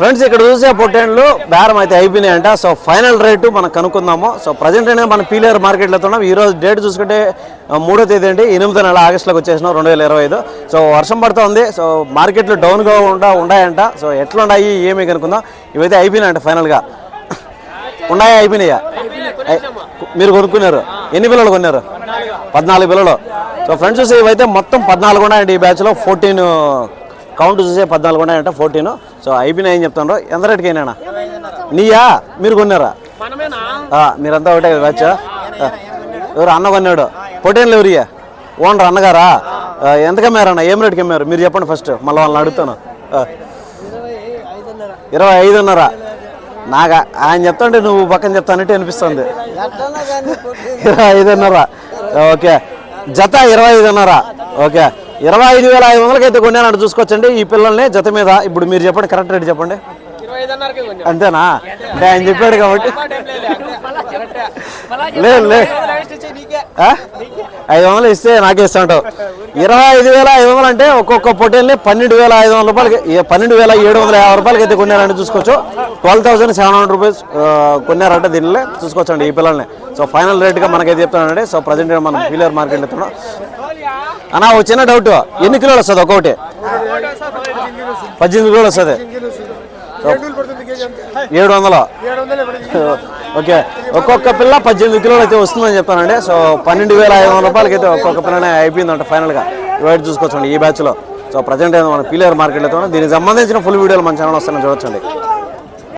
Friends ఇక్కడ చూసే పొట్టేళ్ళు బేరం అయితే అయిపోయినాయంట. సో ఫైనల్ రేటు మనం కనుక్కుందాము. సో ప్రజెంట్ అనేది మనం పీలేరు మార్కెట్లో ఉన్నాం. ఈ రోజు డేట్ చూసుకుంటే 3వ తేదీ అండి, 8వ నెల ఆగస్టులోకి వచ్చేసినాం 2025. సో వర్షం పడుతుంది. సో మార్కెట్లు డౌన్గా ఉన్నాయంట. సో ఎట్లా ఉన్నాయి ఏమి కనుక్కుందాం. ఇవైతే అయిపోయినాయంట ఫైనల్గా. ఉన్నాయా అయిపోయినాయా? మీరు కొనుక్కున్నారు. ఎన్ని పిల్లలు కొన్నారు? 14 పిల్లలు. సో ఫ్రెండ్స్ చూసి ఇవైతే మొత్తం 14 ఉన్నాయండి ఈ బ్యాచ్లో. 14 కౌంట్ చూసే 14 ఉన్నాయంట, 14. సో అయిపోయినాయి ఏం చెప్తాను. ఎంత రేటుకి అయినా నీయా? మీరు కొన్నారా? మీరంతా ఒకటే బ్యాచ్. ఎవరు అన్న కొన్నాడు? పొట్టేళ్ళు ఎవరియా? ఓనర్ అన్నగారా? ఎంత కమ్మారన్న? ఏం రేటుకి అమ్మారు మీరు చెప్పండి ఫస్ట్, మళ్ళీ వాళ్ళని అడుగుతాను. 25.5. నాకు ఆయన చెప్తాంటే నువ్వు పక్కన చెప్తానంటే అనిపిస్తుంది. 25.5. ఓకే, జత 25.5. ఓకే, 25,500 అయితే కొన్నాను చూసుకోవచ్చండి ఈ పిల్లల్ని జత మీద. ఇప్పుడు మీరు చెప్పండి, కరెక్ట్ రేట్ చెప్పండి. అంతేనా? అంటే ఆయన చెప్పాడు కాబట్టి. లేదు 500 ఇస్తే నాకే ఇస్తాంటావు. 25,500 అంటే ఒక్కొక్క పొట్టేల్ని 12,500 రూపాయలకి, 12,750 రూపాయలకి అయితే కొన్నారంటే చూసుకోవచ్చు. 12,700 రూపీస్ కొన్నారంటే దీనిలో చూసుకోవచ్చండి ఈ పిల్లల్ని. సో ఫైనల్ రేట్గా మనకైతే చెప్తానండి. సో ప్రజెంట్ మనం పీలేరు మార్కెట్లో ఎత్తున్నాం. అన్నా ఒక చిన్న డౌట్, ఎన్ని కిలోలు వస్తుంది ఒక్కొక్కటి? 18 కిలోలు వస్తుంది. 700. ఓకే, ఒక్కొక్క పిల్ల 18 కిలోలు అయితే వస్తుందని చెప్తానండి. సో 12,500 రూపాయలకి అయితే ఒక్కొక్క పిల్లనే అయిపోయిందంట ఫైనల్గా. ఇవాటి చూసుకోవచ్చండి ఈ బ్యాచ్లో. సో ప్రజెంట్ మన పీలేరు మార్కెట్లో దీనికి సంబంధించిన ఫుల్ వీడియోలు మన ఛానల్ వస్తాయని చూడొచ్చండి.